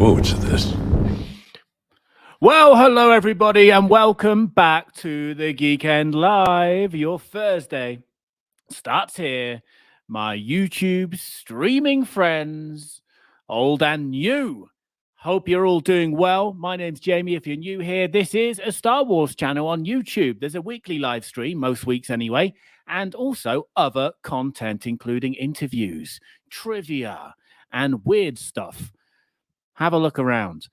forward to this. Well, hello everybody, and welcome back to the Geeknd Live. Your Thursday starts here. My YouTube streaming friends, old and new. Hope you're all doing well. My name's Jamie. If you're new here, this is a Star Wars channel on YouTube. There's a weekly live stream, most weeks anyway, and also other content, including interviews, trivia, and weird stuff. Have a look around.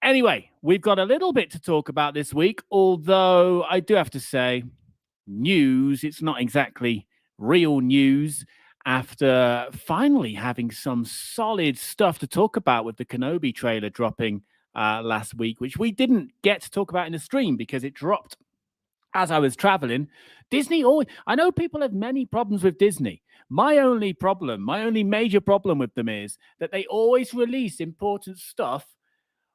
Anyway, we've got a little bit to talk about this week, although I do have to say, news, it's not exactly real news after finally having some solid stuff to talk about with the Kenobi trailer dropping last week, which we didn't get to talk about in the stream because it dropped as I was traveling. Disney always, I know people have many problems with Disney. My only major problem with them is that they always release important stuff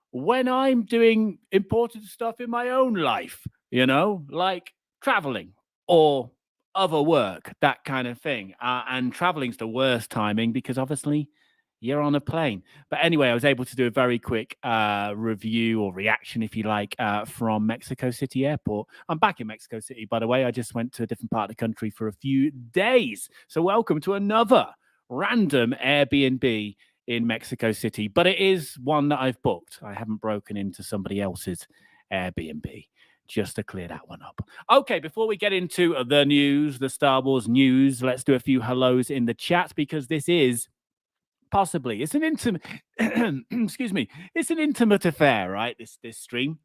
when I'm doing important stuff in my own life, like traveling or other work, that kind of thing. And traveling's the worst timing because obviously you're on a plane. But anyway, I was able to do a very quick review or reaction, if you like, from Mexico City Airport. I'm back in Mexico City, by the way. I just went to a different part of the country for a few days. So welcome to another random Airbnb in Mexico City, but it is one that I've booked. I haven't broken into somebody else's Airbnb, just to clear that one up. Okay, before we get into the news, the Star Wars news, let's do a few hellos in the chat because this is possibly, it's an intimate, excuse me, it's an intimate affair, right? This stream,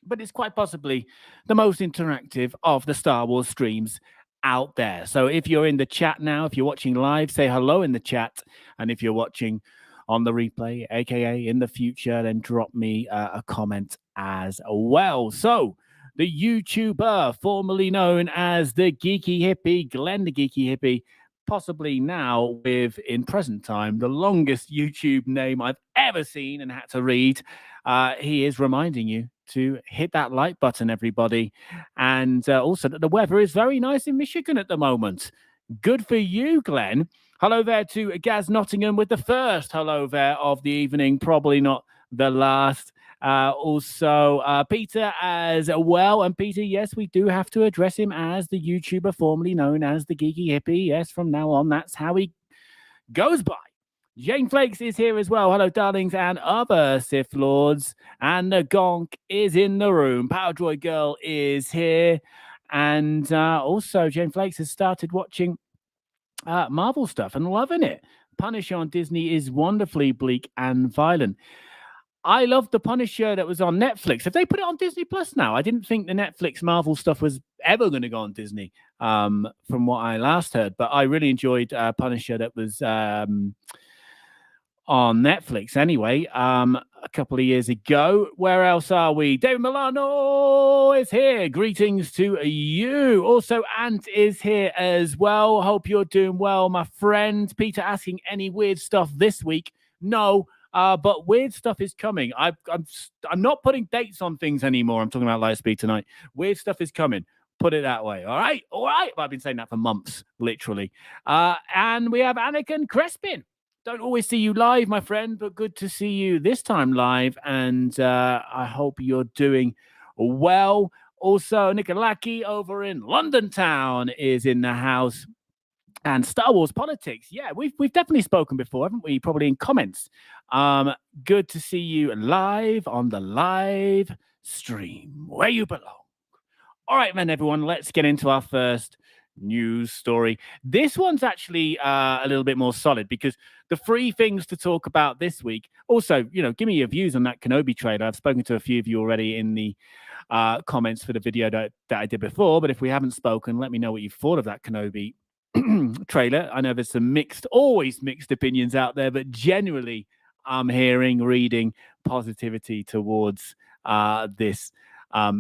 but it's quite possibly the most interactive of the Star Wars streams out there. So if you're in the chat now, if you're watching live, say hello in the chat. And if you're watching on the replay, aka in the future, then drop me a comment as well. So the YouTuber formerly known as the Geeky Hippie, Glenn the Geeky Hippie, possibly now with, in present time, the longest YouTube name I've ever seen and had to read. He is reminding you to hit that like button, everybody. And also that the weather is very nice in Michigan at the moment. Good for you, Glenn. Hello there to Gaz Nottingham with the first hello there of the evening, probably not the last. Also, Peter as well. And Peter, yes, we do have to address him as the YouTuber formerly known as the Geeky Hippie. Yes, from now on, that's how he goes by. Jane Flakes is here as well. Hello, darlings, and other Sith Lords. And the Gonk is in the room. Power Droid Girl is here. And also, Jane Flakes has started watching Marvel stuff and loving it. Punisher on Disney is wonderfully bleak and violent. I love the Punisher that was on Netflix. Have they put it on Disney Plus now? I didn't think the Netflix Marvel stuff was ever going to go on Disney, from what I last heard. But I really enjoyed Punisher that was on Netflix anyway, a couple of years ago. Where else are we? David Milano is here. Greetings to you. Also, Ant is here as well. Hope you're doing well, my friend. Peter asking any weird stuff this week. No, but weird stuff is coming. I'm not putting dates on things anymore. I'm talking about Lightspeed tonight. Weird stuff is coming. Put it that way. All right. I've been saying that for months, literally. And we have Anakin Crespin. Don't always see you live, my friend, but good to see you this time live. And I hope you're doing well. Also, Nikolaki over in London town is in the house. And Star Wars politics. Yeah, we've definitely spoken before, haven't we? Probably in comments. Good to see you live on the live stream where you belong. All right, then, everyone, let's get into our first news story. This one's actually a little bit more solid because the three things to talk about this week. Also, give me your views on that Kenobi trailer. I've spoken to a few of you already in the comments for the video that I did before, but if we haven't spoken, let me know what you thought of that Kenobi trailer. I know there's some always mixed opinions out there, but generally I'm reading positivity towards this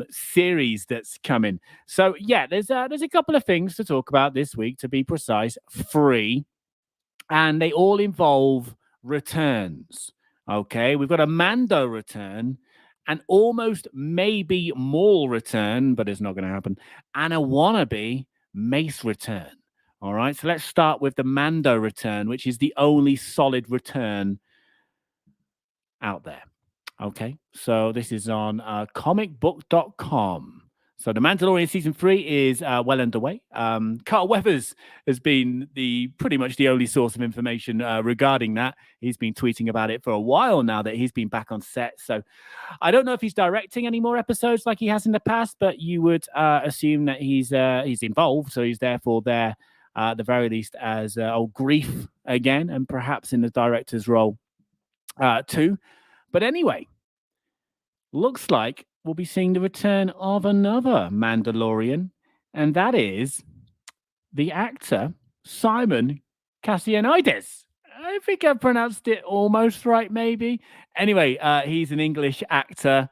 series that's coming. So yeah, there's a couple of things to talk about this week, to be precise, 3, and they all involve returns. Okay, we've got a Mando return, and almost maybe Maul return, but it's not going to happen, and a wannabe Mace return. All right, so let's start with the Mando return, which is the only solid return out there. Okay, so this is on comicbook.com. So The Mandalorian season 3 is well underway. Carl Weathers has been pretty much the only source of information regarding that. He's been tweeting about it for a while now that he's been back on set. So I don't know if he's directing any more episodes like he has in the past, but you would assume that he's involved. So he's therefore there at the very least as old Grief again, and perhaps in the director's role too. But anyway, looks like we'll be seeing the return of another Mandalorian, and that is the actor Simon Cassionides. I think I pronounced it almost right, maybe. Anyway, he's an English actor.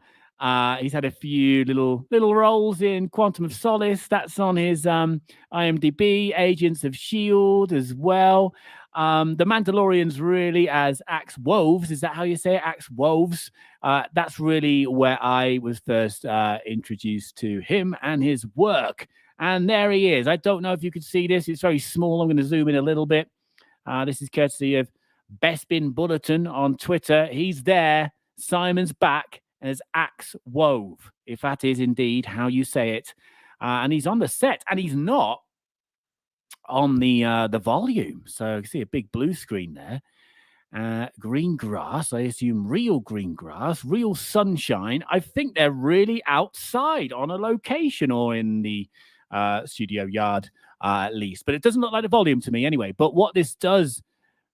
He's had a few little roles in Quantum of Solace. That's on his IMDb. Agents of S.H.I.E.L.D. as well. The Mandalorians really as Axe Woves. Is that how you say it? Axe Woves. That's really where I was first introduced to him and his work. And there he is. I don't know if you can see this. It's very small. I'm going to zoom in a little bit. This is courtesy of Bespin Bulletin on Twitter. He's there. Simon's back as Axe Wove, if that is indeed how you say it. And he's on the set, and he's not on the volume. So you can see a big blue screen there. Green grass, I assume real green grass, real sunshine. I think they're really outside on a location or in the studio yard at least. But it doesn't look like the volume to me anyway. But what this does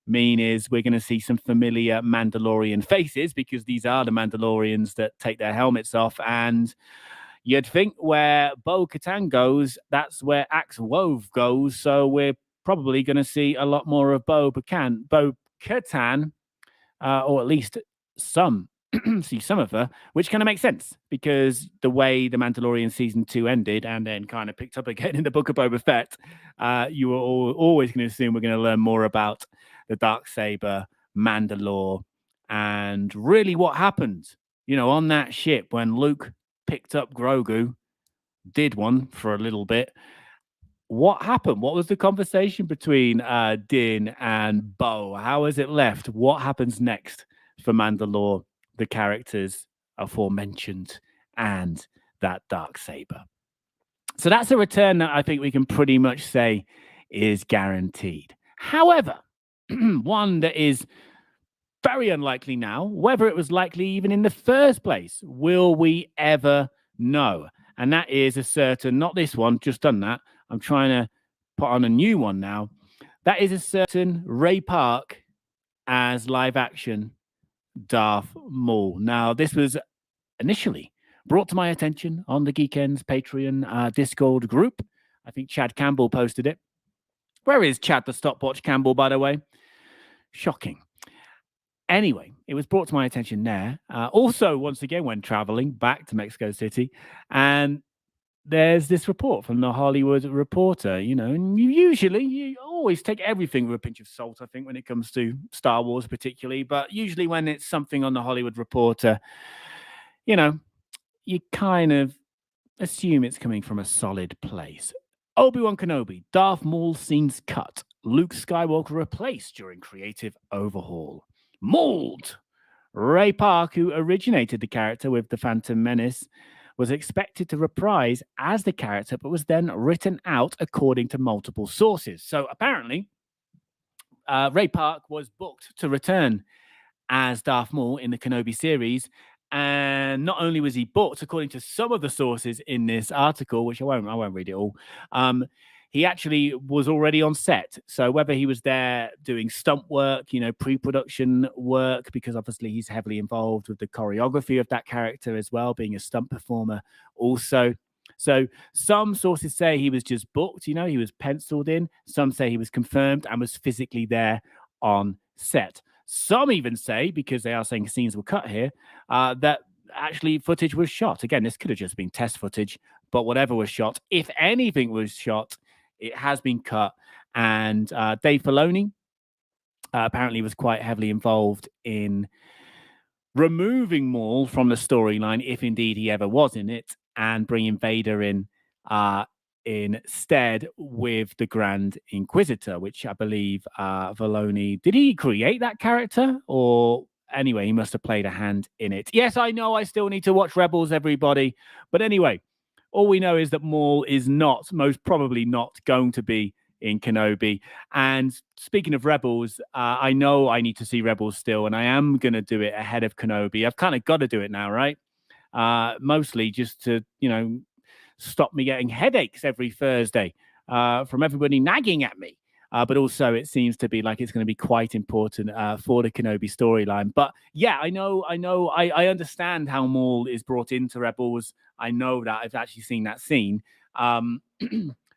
mean is we're going to see some familiar Mandalorian faces, because these are the Mandalorians that take their helmets off. And you'd think where Bo-Katan goes, that's where Axe Wove goes. So we're probably going to see a lot more of Bo-Katan, or at least see some of her, which kind of makes sense, because the way the Mandalorian season 2 ended and then kind of picked up again in the Book of Boba Fett, you were always going to assume we're going to learn more about the Darksaber, Mandalore, and really what happened, on that ship when Luke picked up Grogu, did one for a little bit. What happened? What was the conversation between Din and Bo? How is it left? What happens next for Mandalore, the characters aforementioned, and that Darksaber? So that's a return that I think we can pretty much say is guaranteed. However, one that is very unlikely now, whether it was likely even in the first place, will we ever know? And that is a certain, not this one, just done that. I'm trying to put on a new one now. That is a certain Ray Park as live action Darth Maul. Now, this was initially brought to my attention on the Geekend's Patreon Discord group. I think Chad Campbell posted it. Where is Chad the Stopwatch Campbell, by the way? Shocking. Anyway, it was brought to my attention there. Also, once again, when traveling back to Mexico City, and there's this report from the Hollywood Reporter, and you always take everything with a pinch of salt, I think, when it comes to Star Wars particularly, but usually when it's something on the Hollywood Reporter, you kind of assume it's coming from a solid place. Obi-Wan Kenobi, Darth Maul scenes cut, Luke Skywalker replaced during creative overhaul. Mauled! Ray Park, who originated the character with The Phantom Menace, was expected to reprise as the character, but was then written out according to multiple sources. So apparently, Ray Park was booked to return as Darth Maul in the Kenobi series. And not only was he booked, according to some of the sources in this article, which I won't read it all, he actually was already on set. So whether he was there doing stunt work, pre-production work, because obviously he's heavily involved with the choreography of that character as well, being a stunt performer also. So some sources say he was just booked, he was penciled in. Some say he was confirmed and was physically there on set. Some even say, because they are saying scenes were cut here, that actually footage was shot. Again, this could have just been test footage, but whatever was shot, if anything was shot, it has been cut. And Dave Filoni apparently was quite heavily involved in removing Maul from the storyline, if indeed he ever was in it, and bringing Vader in instead with the Grand Inquisitor, which I believe Filoni, did he create that character, or anyway, he must have played a hand in it. Yes, I know I still need to watch Rebels, everybody. But anyway, all we know is that Maul is not, most probably not, going to be in Kenobi. And speaking of Rebels, I know I need to see Rebels still, and I am going to do it ahead of Kenobi. I've kind of got to do it now, right? Mostly just to, stop me getting headaches every Thursday from everybody nagging at me. But also, it seems to be like it's going to be quite important for the Kenobi storyline. But yeah, I understand how Maul is brought into Rebels. I know that I've actually seen that scene.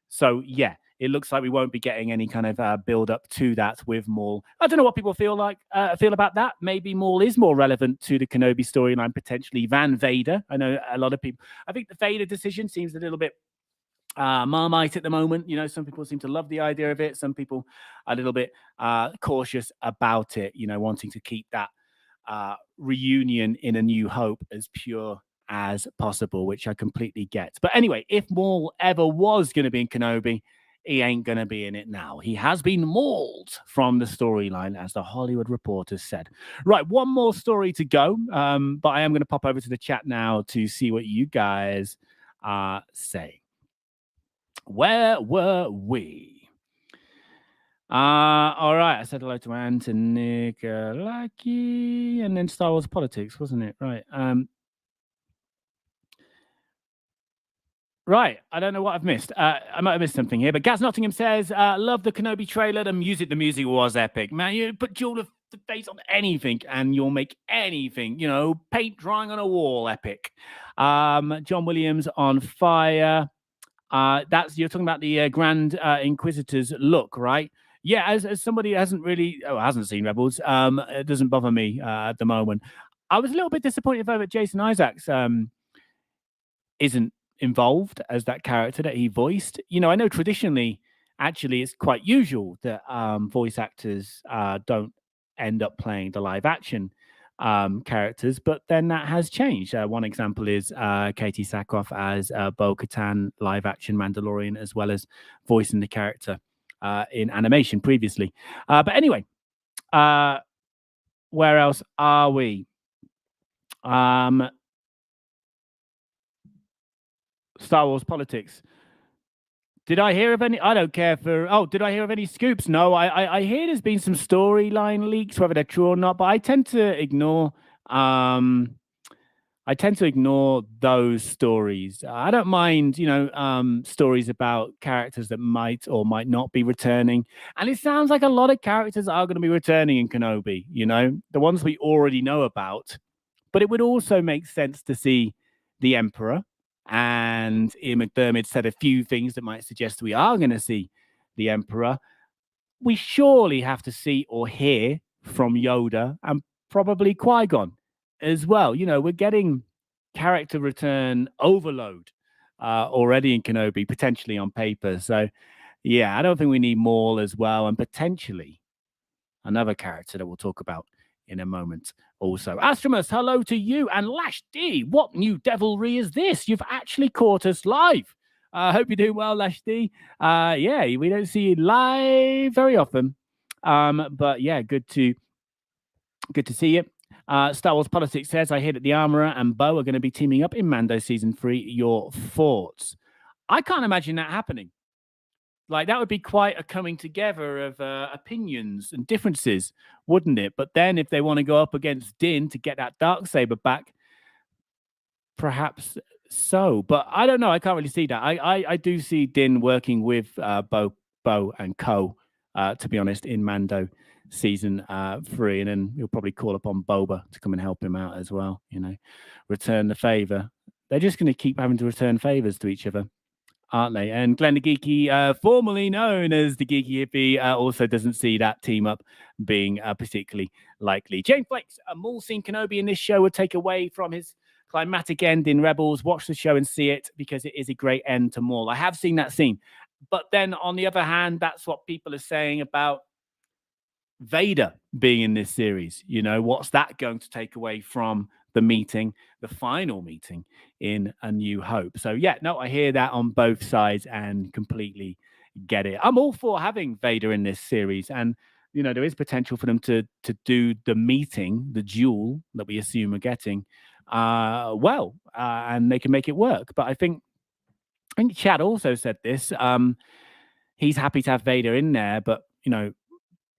So yeah, it looks like we won't be getting any kind of build up to that with Maul. I don't know what people feel about that. Maybe Maul is more relevant to the Kenobi storyline potentially than Vader. I know a lot of people. I think the Vader decision seems a little bit Marmite at the moment. Some people seem to love the idea of it. Some people are a little bit cautious about it, wanting to keep that reunion in A New Hope as pure as possible, which I completely get. But anyway, if Maul ever was going to be in Kenobi, he ain't going to be in it now. He has been mauled from the storyline, as the Hollywood Reporter said. Right, one more story to go, but I am going to pop over to the chat now to see what you guys are saying. Where were we? All right. I said hello to Anthony Nikolaki and then Star Wars Politics, wasn't it? Right. Right. I don't know what I've missed. I might have missed something here, but Gaz Nottingham says, love the Kenobi trailer. The music was epic. Man, you put Jewel of the face on anything and you'll make anything, paint drying on a wall epic. John Williams on fire. You're talking about the Grand Inquisitor's look, right? Yeah, as somebody who hasn't seen Rebels, it doesn't bother me at the moment. I was a little bit disappointed though that Jason Isaacs isn't involved as that character that he voiced. I know traditionally, actually, it's quite usual that voice actors don't end up playing the live action characters, but then that has changed. One example is Katie Sackhoff as Bo-Katan live action Mandalorian, as well as voicing the character in animation previously. But anyway, where else are we? Star Wars Politics. Did I hear of any? I don't care for. Oh, did I hear of any scoops? No, I hear there's been some storyline leaks, whether they're true or not. But I tend to ignore. I tend to ignore those stories. I don't mind, stories about characters that might or might not be returning. And it sounds like a lot of characters are going to be returning in Kenobi. The ones we already know about. But it would also make sense to see the Emperor. And Ian McDermott said a few things that might suggest we are going to see the Emperor. We surely have to see or hear from Yoda and probably Qui-Gon as well. We're getting character return overload already in Kenobi, potentially on paper. So, yeah, I don't think we need Maul as well, and potentially another character that we'll talk about in a moment. Also, Astramus, hello to you. And Lash D, what new devilry is this? You've actually caught us live. I hope you're doing well, Lash D. Yeah, we don't see you live very often. But yeah, good to see you. Star Wars Politics says, I hear that the Armorer and Bo are going to be teaming up in Mando Season 3. Your thoughts? I can't imagine that happening. Like, that would be quite a coming together of opinions and differences, wouldn't it? But then if they want to go up against Din to get that Darksaber back, perhaps so. But I don't know. I can't really see that. I do see Din working with Bo and co, to be honest, in Mando Season 3. And then he'll probably call upon Boba to come and help him out as well, return the favor. They're just going to keep having to return favors to each other, aren't they? And Glenn the Geeky, formerly known as the Geeky Hippie, also doesn't see that team up being particularly likely. Jane Flakes, Maul seeing Kenobi in this show would take away from his climatic end in Rebels. Watch the show and see it, because it is a great end to Maul. I have seen that scene. But then on the other hand, that's what people are saying about Vader being in this series. What's that going to take away from the final meeting in A New Hope? So yeah, no, I hear that on both sides and completely get it. I'm all for having Vader in this series, and there is potential for them to do the meeting, the duel that we assume we're getting, and they can make it work. But I think Chad also said this. He's happy to have Vader in there, but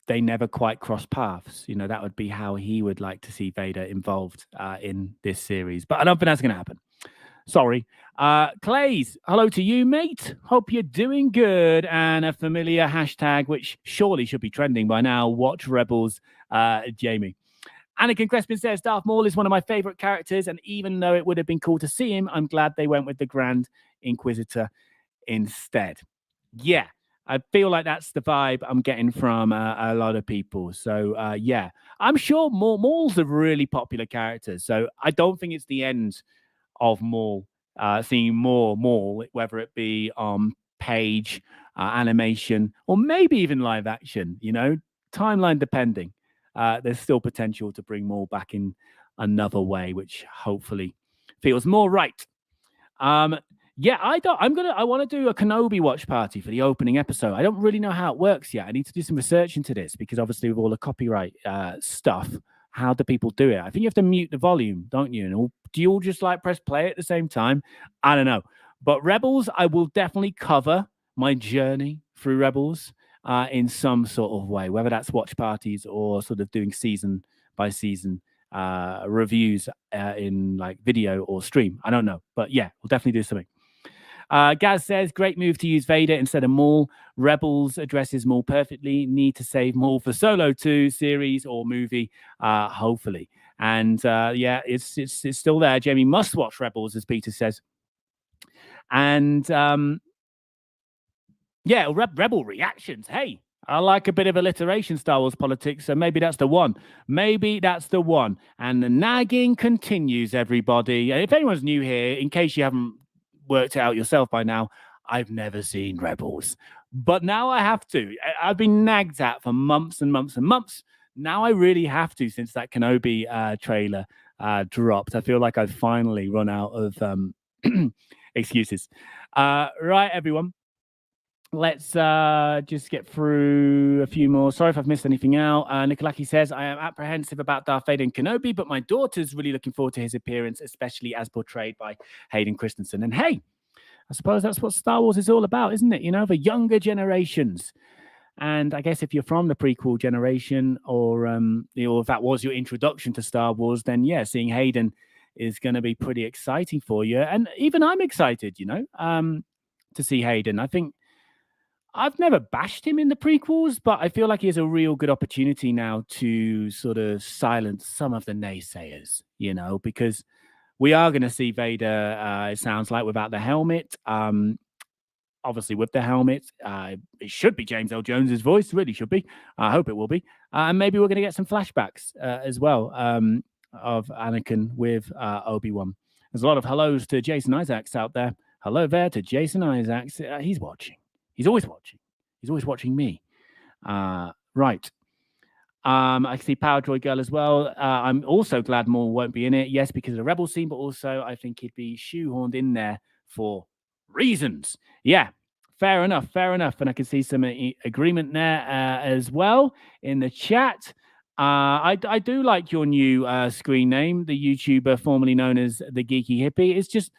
they never quite cross paths. That would be how he would like to see Vader involved in this series. But I don't think that's going to happen. Sorry. Clays, hello to you, mate. Hope you're doing good. And a familiar hashtag, which surely should be trending by now, watch Rebels, Jamie. Anakin Crespin says, Darth Maul is one of my favorite characters, and even though it would have been cool to see him, I'm glad they went with the Grand Inquisitor instead. Yeah, I feel like that's the vibe I'm getting from a lot of people. So, yeah, I'm sure Maul's a really popular character. So I don't think it's the end of Maul, seeing more Maul, whether it be on page, animation, or maybe even live action, timeline depending. There's still potential to bring Maul back in another way, which hopefully feels more right. Yeah, I want to do a Kenobi watch party for the opening episode. I don't really know how it works yet. I need to do some research into this because obviously with all the copyright stuff, how do people do it? I think you have to mute the volume, don't you? And do you all just press play at the same time? I don't know. But Rebels, I will definitely cover my journey through Rebels in some sort of way, whether that's watch parties or sort of doing season by season reviews in video or stream. I don't know. But yeah, we'll definitely do something. Gaz says, great move to use Vader instead of Maul. Rebels addresses Maul perfectly. Need to save Maul for Solo 2 series or movie, hopefully. And yeah, it's still there. Jamie must watch Rebels, as Peter says. And yeah, Rebel reactions. Hey, I like a bit of alliteration, Star Wars politics, so maybe that's the one. Maybe that's the one. And the nagging continues, everybody. If anyone's new here, in case you haven't worked it out yourself by now, I've never seen Rebels. But now I have to. I've been nagged at for months and months and months. Now I really have to since that Kenobi trailer dropped. I feel like I've finally run out of excuses. Right, everyone. Let's just get through a few more. Sorry if I've missed anything out. Nikolaki says, I am apprehensive about Darth Vader and Kenobi, but my daughter's really looking forward to his appearance, especially as portrayed by Hayden Christensen. And hey, I suppose that's what Star Wars is all about, isn't it? The younger generations. And I guess if you're from the prequel generation or if that was your introduction to Star Wars, then yeah, seeing Hayden is going to be pretty exciting for you. And even I'm excited, to see Hayden. I think I've never bashed him in the prequels, but I feel like he has a real good opportunity now to sort of silence some of the naysayers, because we are going to see Vader, it sounds like, without the helmet. Obviously, with the helmet, it should be James L. Jones's voice, really should be. I hope it will be. And maybe we're going to get some flashbacks as well of Anakin with Obi-Wan. There's a lot of hellos to Jason Isaacs out there. Hello there to Jason Isaacs. He's watching. He's always watching. He's always watching me. Right. I see Power Droid Girl as well. I'm also glad Maul won't be in it. Yes, because of the Rebel scene, but also I think he'd be shoehorned in there for reasons. Yeah, fair enough. And I can see some agreement there as well in the chat. I do like your new screen name, the YouTuber formerly known as the Geeky Hippie. It's just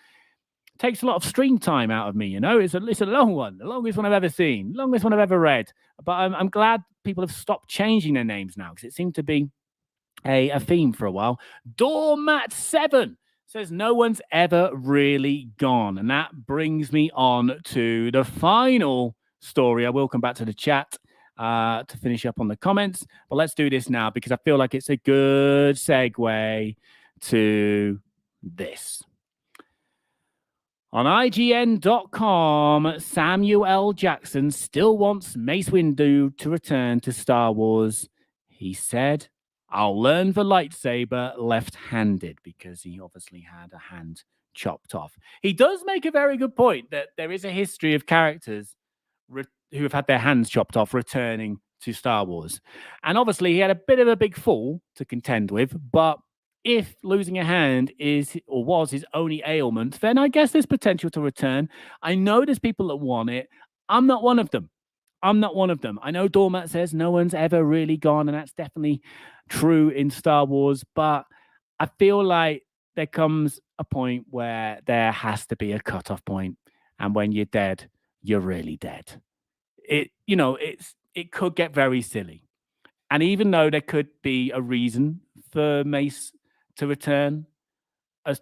takes a lot of stream time out of me, It's a long one, the longest one I've ever seen, longest one I've ever read. But I'm glad people have stopped changing their names now because it seemed to be a theme for a while. Doormat7 says no one's ever really gone. And that brings me on to the final story. I will come back to the chat to finish up on the comments. But let's do this now because I feel like it's a good segue to this. On IGN.com, Samuel L. Jackson still wants Mace Windu to return to Star Wars. He said, I'll learn the lightsaber left-handed because he obviously had a hand chopped off. He does make a very good point that there is a history of characters who have had their hands chopped off returning to Star Wars. And obviously he had a bit of a big fall to contend with, but if losing a hand is or was his only ailment, then I guess there's potential to return. I know there's people that want it. I'm not one of them. I'm not one of them. I know Dormat says no one's ever really gone, and that's definitely true in Star Wars, but I feel like there comes a point where there has to be a cutoff point, and when you're dead, you're really dead. It could get very silly. And even though there could be a reason for Mace to return, a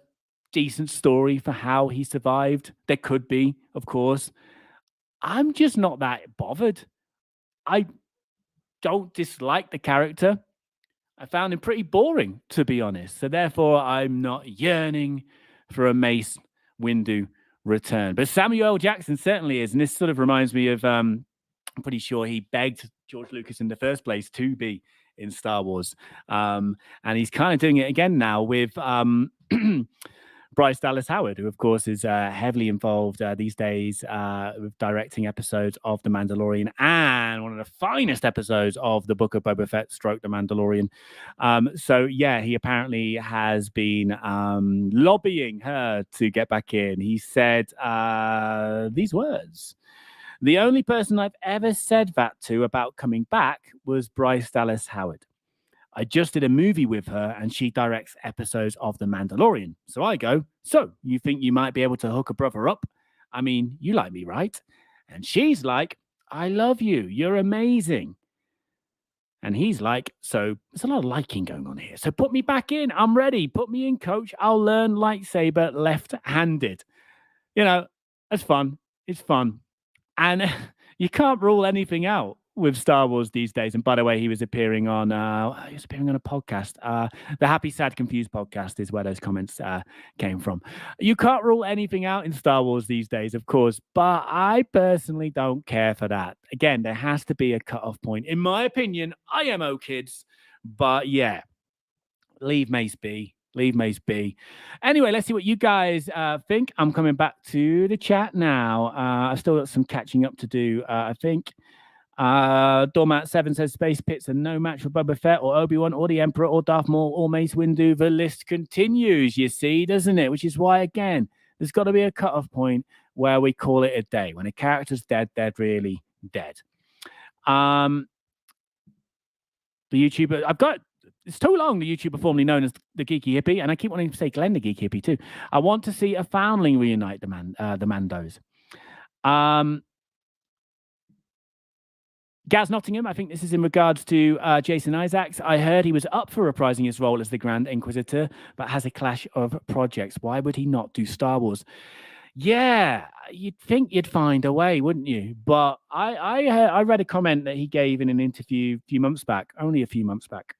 decent story for how he survived, there could be, of course. I'm just not that bothered. I don't dislike the character. I found him pretty boring, to be honest. So therefore, I'm not yearning for a Mace Windu return. But Samuel L. Jackson certainly is. And this sort of reminds me of, I'm pretty sure he begged George Lucas in the first place to be in Star Wars. And he's kind of doing it again now with Bryce Dallas Howard, who, of course, is heavily involved these days with directing episodes of The Mandalorian and one of the finest episodes of the Book of Boba Fett, stroke The Mandalorian. So, yeah, he apparently has been lobbying her to get back in. He said these words. The only person I've ever said that to about coming back was Bryce Dallas Howard. I just did a movie with her and she directs episodes of The Mandalorian. So I go, so you think you might be able to hook a brother up? I mean, you like me, right? And she's like, I love you. You're amazing. And he's like, so there's a lot of liking going on here. So put me back in. I'm ready. Put me in, coach. I'll learn lightsaber left-handed. It's fun. It's fun. And you can't rule anything out with Star Wars these days. And by the way, he was appearing on a podcast. The Happy, Sad, Confused podcast is where those comments came from. You can't rule anything out in Star Wars these days, of course, but I personally don't care for that. Again, there has to be a cutoff point. In my opinion, IMO kids, but yeah, leave Mace be. Leave Mace be. Anyway, let's see what you guys think. I'm coming back to the chat now. I've still got some catching up to do, I think. Doormat7 says Space Pits are no match for Boba Fett or Obi-Wan or the Emperor or Darth Maul or Mace Windu. The list continues, you see, doesn't it? Which is why, again, there's got to be a cutoff point where we call it a day. When a character's dead, they're really dead. The YouTuber, it's too long, the YouTuber formerly known as the Geeky Hippie, and I keep wanting to say Glenn the Geeky Hippie too. I want to see a foundling reunite the Mandos. Gaz Nottingham, I think this is in regards to Jason Isaacs. I heard he was up for reprising his role as the Grand Inquisitor, but has a clash of projects. Why would he not do Star Wars? Yeah, you'd think you'd find a way, wouldn't you? But I read a comment that he gave in an interview only a few months back,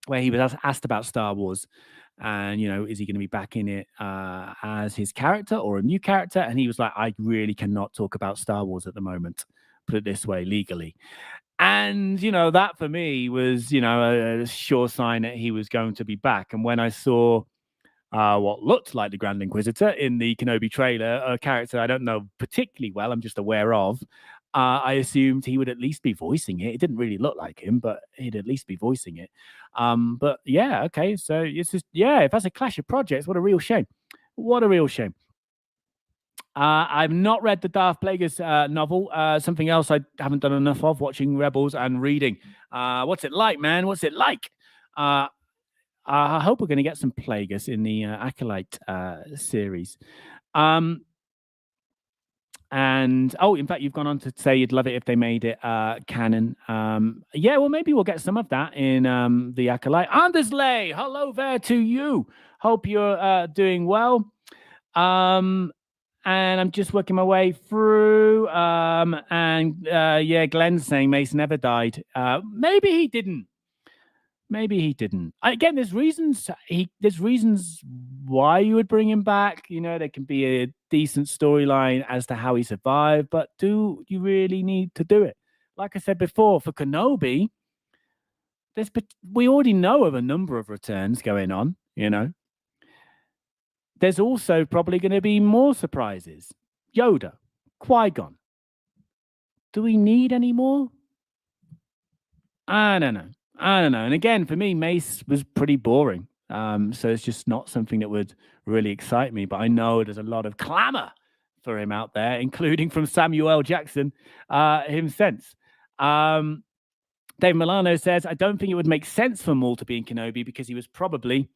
where he was asked about Star Wars and, is he going to be back in it as his character or a new character? And he was like, I really cannot talk about Star Wars at the moment, put it this way, legally. And, that for me was, a sure sign that he was going to be back. And when I saw what looked like the Grand Inquisitor in the Kenobi trailer, a character I don't know particularly well, I'm just aware of, I assumed he would at least be voicing it. It didn't really look like him, but he'd at least be voicing it. But yeah, okay. So it's just, if that's a clash of projects, what a real shame. What a real shame. I've not read the Darth Plagueis novel. Something else I haven't done enough of, watching Rebels and reading. What's it like, man? What's it like? I hope we're going to get some Plagueis in the Acolyte series. And in fact, you've gone on to say you'd love it if they made it canon. Well, maybe we'll get some of that in the Acolyte. Andersley, hello there to you. Hope you're doing well. And I'm just working my way through. Glenn's saying Mace never died. Maybe he didn't. Again, there's reasons why you would bring him back. There can be a decent storyline as to how he survived, but do you really need to do it? Like I said before, for Kenobi, we already know of a number of returns going on. There's also probably going to be more surprises. Yoda, Qui-Gon. Do we need any more? I don't know. And again, for me, Mace was pretty boring. So it's just not something that would really excite me. But I know there's a lot of clamor for him out there, including from Samuel L. Jackson himself. Dave Milano says, I don't think it would make sense for Maul to be in Kenobi because he was probably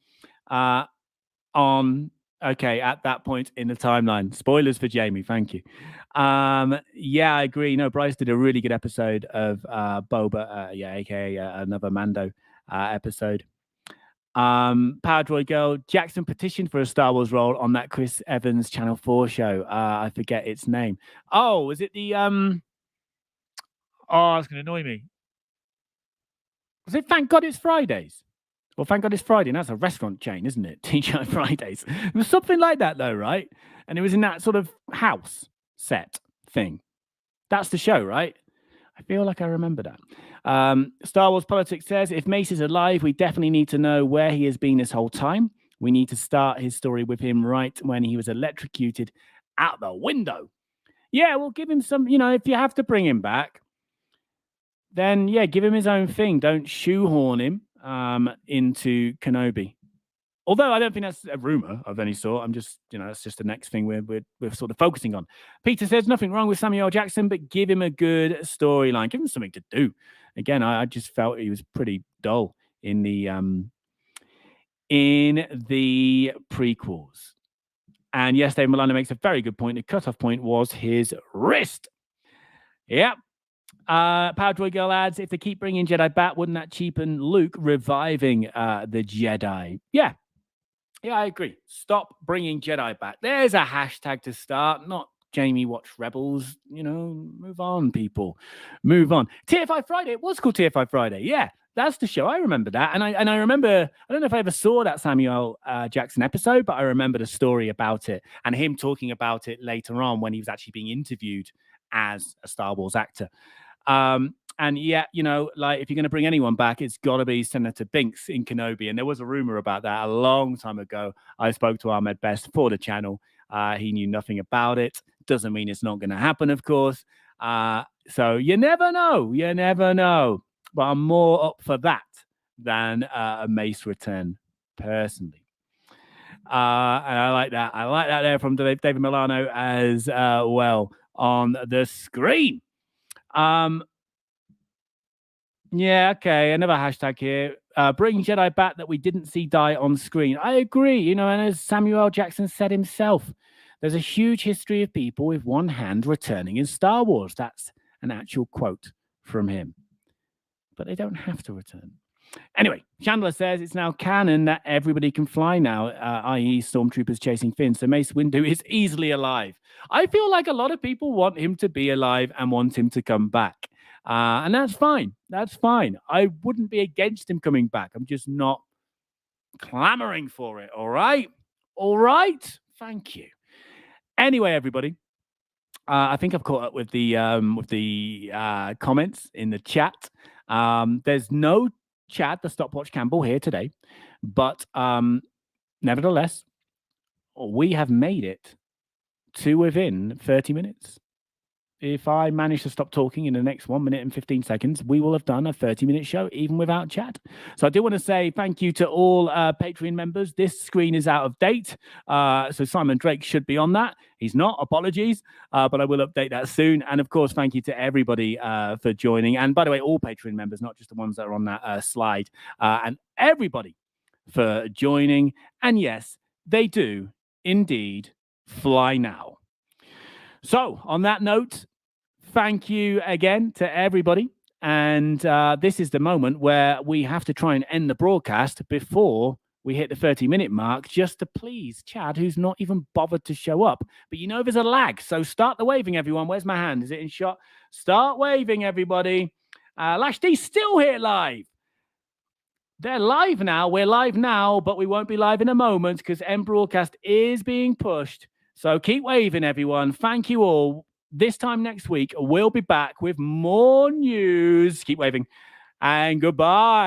at that point in the timeline. Spoilers for Jamie, thank you. Yeah, I agree. No, Bryce did a really good episode of Boba, aka another Mando episode. Power Droid Girl, Jackson petitioned for a Star Wars role on that Chris Evans Channel 4 show. I forget its name. Oh, is it the oh, it's gonna annoy me. Was it Thank God It's Fridays? Well, Thank God It's Friday, and that's a restaurant chain, isn't it? TGI Fridays. It was something like that, though, right? And it was in that sort of house set thing. That's the show, right? I feel like I remember that. Star Wars Politics says, if Mace is alive, we definitely need to know where he has been this whole time. We need to start his story with him right when he was electrocuted out the window. Yeah, we'll give him some, if you have to bring him back, then, yeah, give him his own thing. Don't shoehorn him into Kenobi. Although I don't think that's a rumor of any sort. I'm just, that's just the next thing we're sort of focusing on. Peter says, nothing wrong with Samuel L. Jackson, but give him a good storyline. Give him something to do. Again, I just felt he was pretty dull in the prequels. And yes, Dave Milano makes a very good point. The cutoff point was his wrist. Yep. Power Droid Girl adds, if they keep bringing Jedi back, wouldn't that cheapen Luke reviving the Jedi? Yeah, I agree. Stop bringing Jedi back. There's a hashtag to start, not Jamie watch Rebels. Move on, people. Move on. TFI Friday. It was called TFI Friday. Yeah, that's the show. I remember that. And I remember, I don't know if I ever saw that Samuel Jackson episode, but I remember the story about it and him talking about it later on when he was actually being interviewed as a Star Wars actor. And yeah, like if you're going to bring anyone back, it's got to be Senator Binks in Kenobi. And there was a rumor about that a long time ago. I spoke to Ahmed Best for the channel. He knew nothing about it. Doesn't mean it's not going to happen, of course. So you never know. You never know. But I'm more up for that than a Mace return, personally. And I like that. I like that there from David Milano as well on the screen. Yeah, okay. Another hashtag here. Bring Jedi back that we didn't see die on screen. I agree. And as Samuel L. Jackson said himself, there's a huge history of people with one hand returning in Star Wars. That's an actual quote from him. But they don't have to return. Anyway, Chandler says it's now canon that everybody can fly now, i.e. stormtroopers chasing Finn. So Mace Windu is easily alive. I feel like a lot of people want him to be alive and want him to come back. And that's fine. That's fine. I wouldn't be against him coming back. I'm just not clamoring for it. All right? All right? Thank you. Anyway, everybody, I think I've caught up with the comments in the chat. There's no Chad, the stopwatch Campbell, here today, but nevertheless, we have made it to within 30 minutes. If I manage to stop talking in the next 1 minute and 15 seconds, we will have done a 30-minute show, even without chat. So I do want to say thank you to all Patreon members. This screen is out of date, so Simon Drake should be on that. He's not. Apologies, but I will update that soon. And, of course, thank you to everybody for joining. And, by the way, all Patreon members, not just the ones that are on that slide, and everybody for joining. And, yes, they do indeed fly now. So, on that note, thank you again to everybody. And this is the moment where we have to try and end the broadcast before we hit the 30-minute mark, just to please Chad, who's not even bothered to show up. But there's a lag. So start the waving, everyone. Where's my hand? Is it in shot? Start waving, everybody. Lash D's still here live. They're live now. We're live now, but we won't be live in a moment because end broadcast is being pushed. So keep waving, everyone. Thank you all. This time next week, we'll be back with more news. Keep waving. And goodbye.